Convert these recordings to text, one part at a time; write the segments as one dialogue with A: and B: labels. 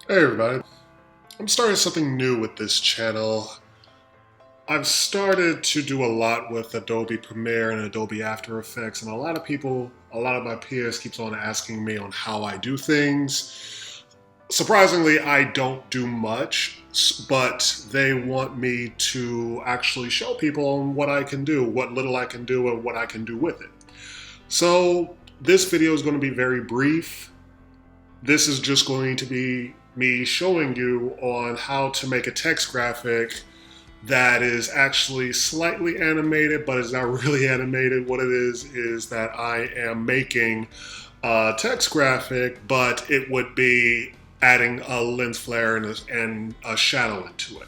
A: Hey everybody, I'm starting something new with this channel. I've started to do a lot with Adobe Premiere and Adobe After Effects, and a lot of my peers keeps on asking me on how I do things. Surprisingly, I don't do much, but they want me to actually show people on what I can do, what little I can do, and what I can do with it. So this video is going to be very brief. This is just going to be me showing you on how to make a text graphic that is actually slightly animated, but is not really animated. What it is that I am making a text graphic, but it would be adding a lens flare and a shadow into it.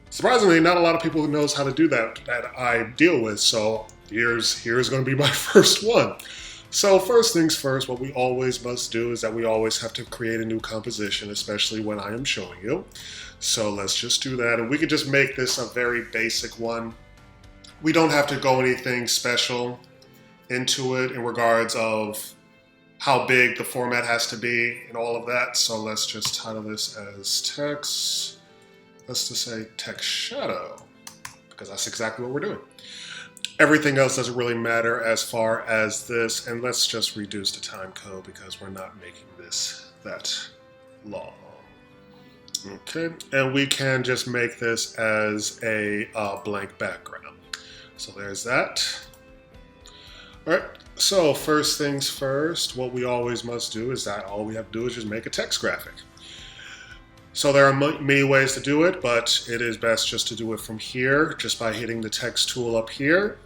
A: Surprisingly, not a lot of people knows how to do that I deal with. So here's going to be my first one. So first things first, what we always must do is that we always have to create a new composition, especially when I am showing you. So let's just do that, and we could just make this a very basic one. We don't have to go anything special into it in regards of how big the format has to be and all of that. So let's just title this as text, let's just say text shadow, because that's exactly what we're doing. Everything else doesn't really matter as far as this, and let's just reduce the time code because we're not making this that long. Okay, and we can just make this as a blank background. So there's that. All right, so first things first, what we always must do is that all we have to do is just make a text graphic. So there are many ways to do it, but it is best just to do it from here, just by hitting the text tool up here,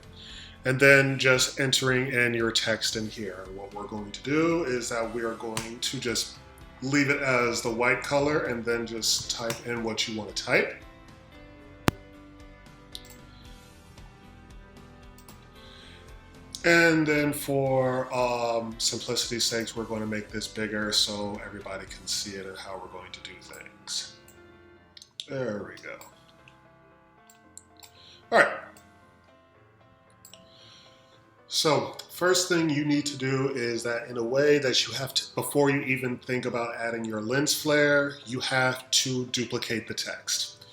A: and then just entering in your text in here. What we're going to do is that we are going to just leave it as the white color and then just type in what you want to type. And then for simplicity's sakes, we're going to make this bigger so everybody can see it and how we're going to do things. There we go. All right. So first thing you need to do is that in a way that you have to, before you even think about adding your lens flare, you have to duplicate the text.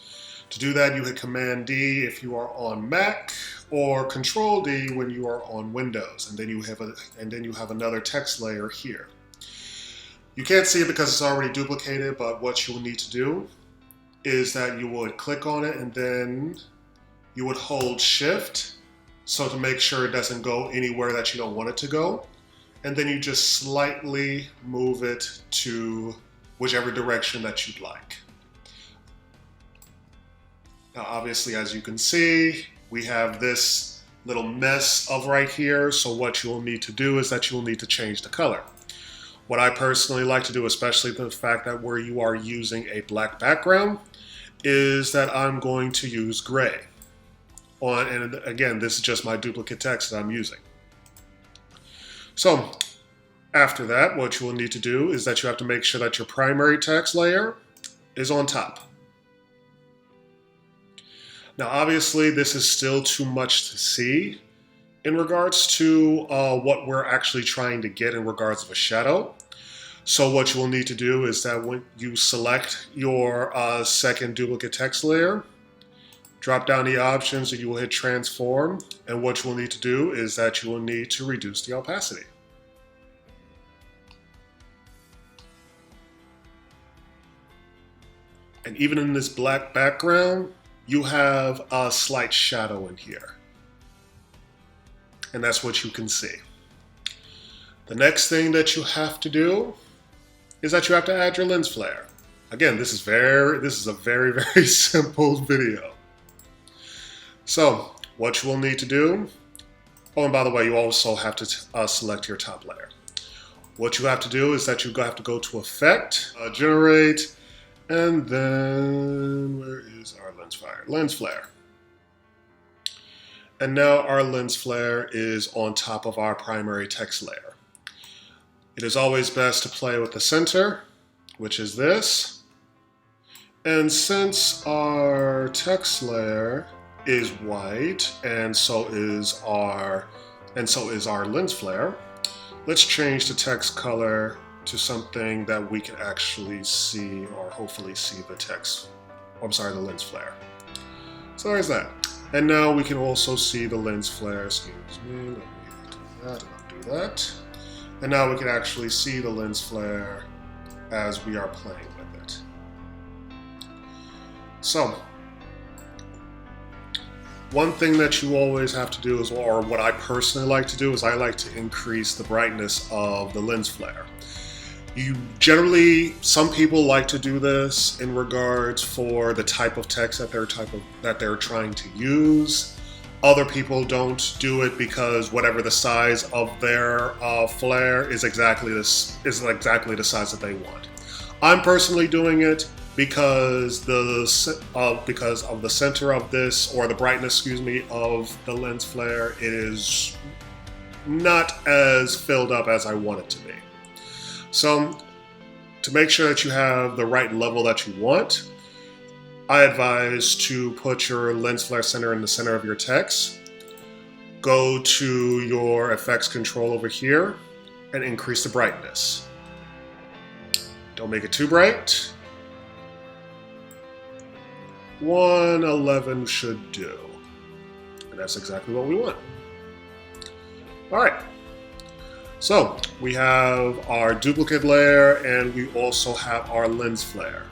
A: To do that, you hit Command D if you are on Mac, or Control D when you are on Windows, and then you have another text layer here. You can't see it because it's already duplicated, but what you will need to do is that you would click on it and then you would hold Shift, so to make sure it doesn't go anywhere that you don't want it to go. And then you just slightly move it to whichever direction that you'd like. Now, obviously, as you can see, we have this little mess of right here. So what you will need to do is that you will need to change the color. What I personally like to do, especially the fact that where you are using a black background, is that I'm going to use gray. And again, this is just my duplicate text that I'm using. So after that, what you will need to do is that you have to make sure that your primary text layer is on top. Now, obviously, this is still too much to see in regards to what we're actually trying to get in regards of a shadow. So what you will need to do is that when you select your second duplicate text layer, drop down the options and you will hit transform, and what you will need to do is that you will need to reduce the opacity. And even in this black background, you have a slight shadow in here. And that's what you can see. The next thing that you have to do is that you have to add your lens flare. Again, this is a very, very simple video. So what you will need to do, oh, and by the way, you also have to select your top layer. What you have to do is that you have to go to Effect, Generate, and then where is our lens flare? Lens flare. And now our lens flare is on top of our primary text layer. It is always best to play with the center, which is this. And since our text layer is white, and so is our lens flare, let's change the text color to something that we can actually see, or hopefully see the text. I'm sorry, the lens flare. So there's that. And now we can also see the lens flare. Excuse me, let me do that and undo that. And now we can actually see the lens flare as we are playing with it. So, one thing that you always have to do is, or what I personally like to do, is I like to increase the brightness of the lens flare. Some people like to do this in regards for the type of text that they're trying to use. Other people don't do it because whatever the size of their flare is exactly the size that they want. I'm personally doing it because of the center of this, or the brightness, excuse me, of the lens flare is not as filled up as I want it to be. So, to make sure that you have the right level that you want, I advise to put your lens flare center in the center of your text. Go to your effects control over here and increase the brightness. Don't make it too bright. 111 should do. And that's exactly what we want. All right. So we have our duplicate layer, and we also have our lens flare.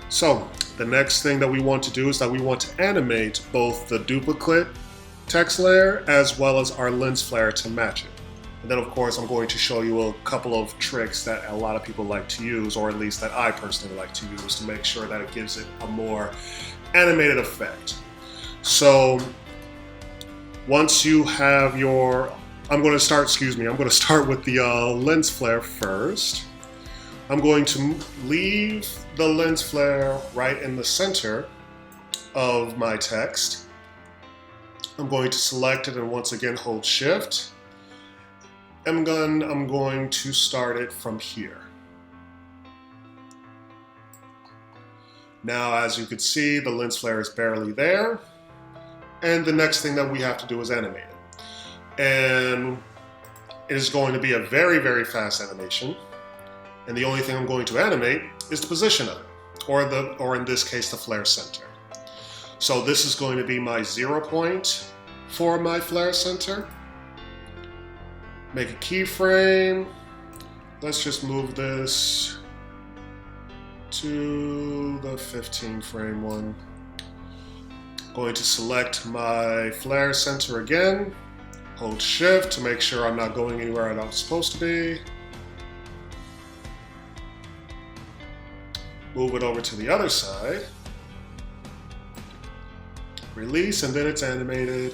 A: So the next thing that we want to do is that we want to animate both the duplicate text layer as well as our lens flare to match it. And then of course I'm going to show you a couple of tricks that a lot of people like to use, or at least that I personally like to use, to make sure that it gives it a more animated effect. So once you have your I'm going to start with the lens flare first. I'm going to leave the lens flare right in the center of my text. I'm going to select it and once again hold Shift. And then I'm going to start it from here. Now, as you can see, the lens flare is barely there. And the next thing that we have to do is animate it. And it is going to be a very, very fast animation. And the only thing I'm going to animate is the position of it, or in this case, the flare center. So this is going to be my 0 point for my flare center. Make a keyframe. Let's just move this to the 15 frame one. Going to select my flare center again. Hold Shift to make sure I'm not going anywhere I'm not supposed to be. Move it over to the other side. Release, and then it's animated.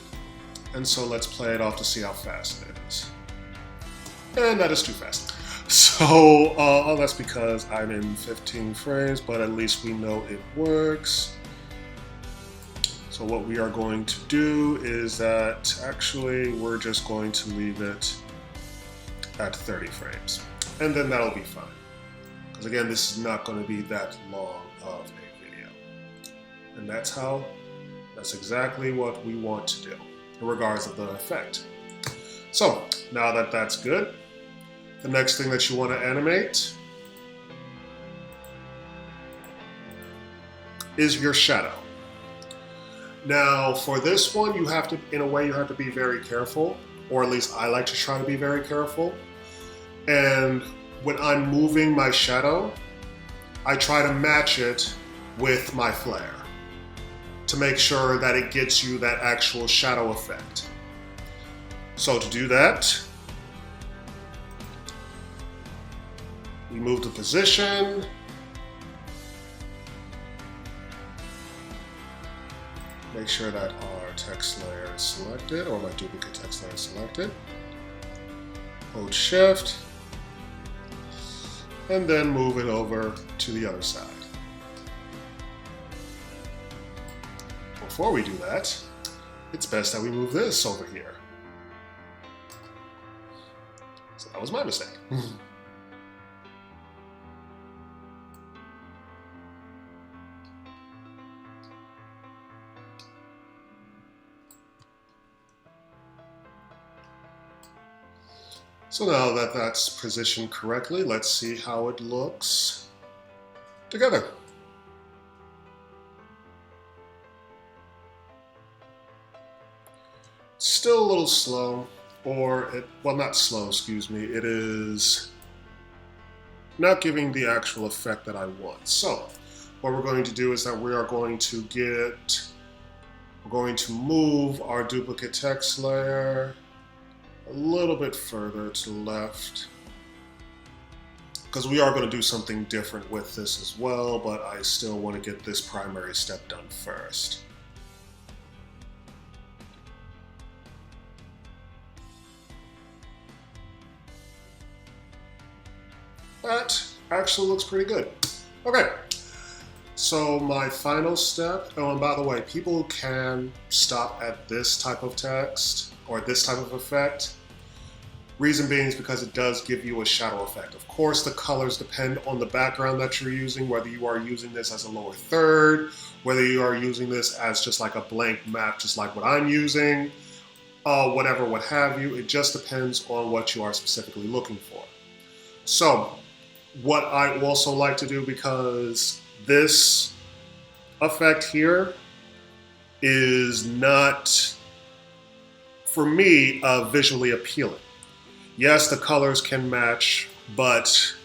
A: And so let's play it off to see how fast it is. And that is too fast. So that's because I'm in 15 frames, but at least we know it works. So what we are going to do is that actually we're just going to leave it at 30 frames. And then that'll be fine. Because again, this is not going to be that long of a video. And that's exactly what we want to do in regards of the effect. So now that that's good, the next thing that you want to animate is your shadow. Now, for this one, you have to be very careful, or at least I like to try to be very careful. And when I'm moving my shadow, I try to match it with my flare to make sure that it gets you that actual shadow effect. So to do that, we move the position. Make sure that our text layer is selected, or my duplicate text layer is selected. Hold Shift, and then move it over to the other side. Before we do that, it's best that we move this over here. So that was my mistake. So now that that's positioned correctly, let's see how it looks together. Still a little slow, well, not slow, excuse me, it is not giving the actual effect that I want. So what we're going to do is that we're going to move our duplicate text layer a little bit further to the left, because we are going to do something different with this as well, but I still want to get this primary step done first. That actually looks pretty good. Okay, so my final step, oh, and by the way, people can stop at this type of text or this type of effect. Reason being is because it does give you a shadow effect. Of course, the colors depend on the background that you're using, whether you are using this as a lower third, whether you are using this as just like a blank map, just like what I'm using, whatever, what have you. It just depends on what you are specifically looking for. So what I also like to do, because this effect here is not, for me, visually appealing. Yes, the colors can match, but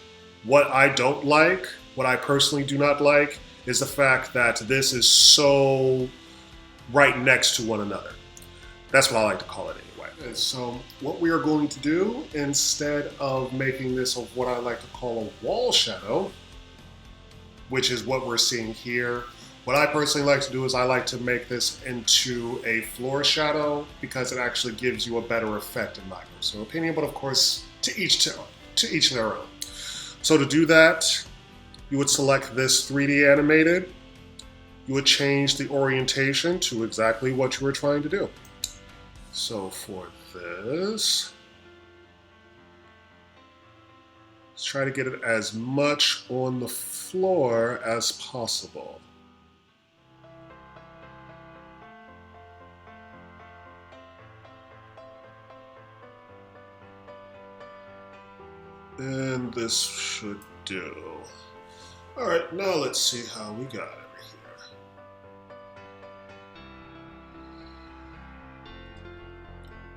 A: what I don't like, what I personally do not like, is the fact that this is so right next to one another. That's what I like to call it anyway. And so what we are going to do, instead of making this of what I like to call a wall shadow, which is what we're seeing here, what I personally like to do is I like to make this into a floor shadow, because it actually gives you a better effect in my personal opinion, but of course, to each their own. So to do that, you would select this 3D animated, you would change the orientation to exactly what you were trying to do. So for this, let's try to get it as much on the floor as possible. And this should do. All right, now let's see how we got over here.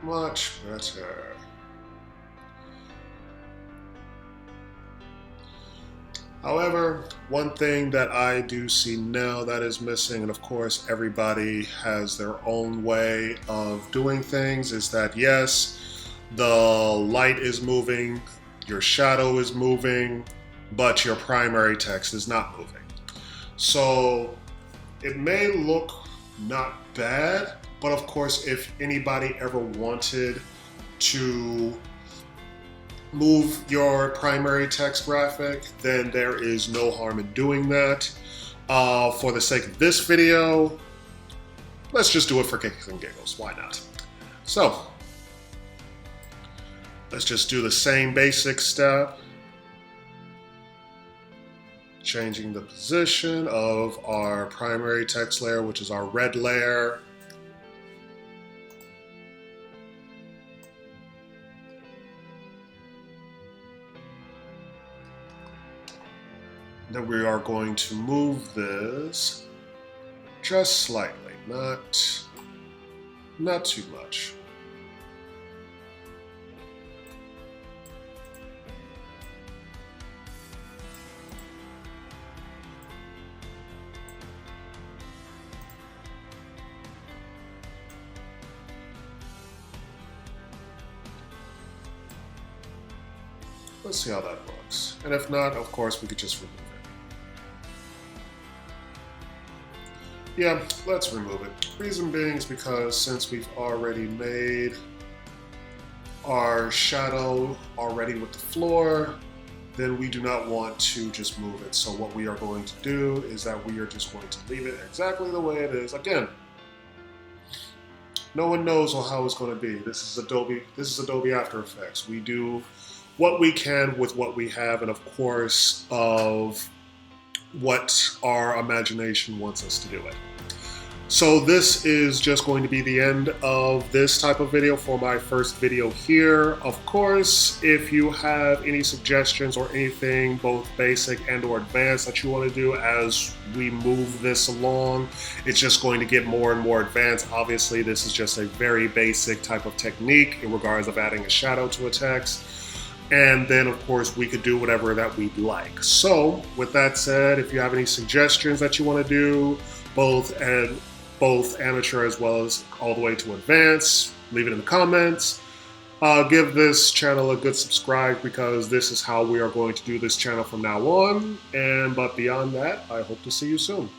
A: Much better. However, one thing that I do see now that is missing, and of course everybody has their own way of doing things, is that yes, the light is moving, your shadow is moving, but your primary text is not moving. So it may look not bad, but of course, if anybody ever wanted to move your primary text graphic, then there is no harm in doing that. For the sake of this video, let's just do it for kicks and giggles. Why not? So let's just do the same basic step. Changing the position of our primary text layer, which is our red layer. Then we are going to move this just slightly, not too much. Let's see how that looks. And if not, of course, we could just remove it. Yeah, let's remove it. Reason being is because since we've already made our shadow already with the floor, then we do not want to just move it. So what we are going to do is that we are just going to leave it exactly the way it is. Again, no one knows how it's going to be. This is Adobe After Effects. We do what we can with what we have, and of course, of what our imagination wants us to do it. So this is just going to be the end of this type of video for my first video here. Of course, if you have any suggestions or anything, both basic and or advanced, that you want to do as we move this along, it's just going to get more and more advanced. Obviously, this is just a very basic type of technique in regards of adding a shadow to a text. And then, of course, we could do whatever that we'd like. So, with that said, if you have any suggestions that you want to do, both amateur as well as all the way to advanced, leave it in the comments. Give this channel a good subscribe, because this is how we are going to do this channel from now on. But beyond that, I hope to see you soon.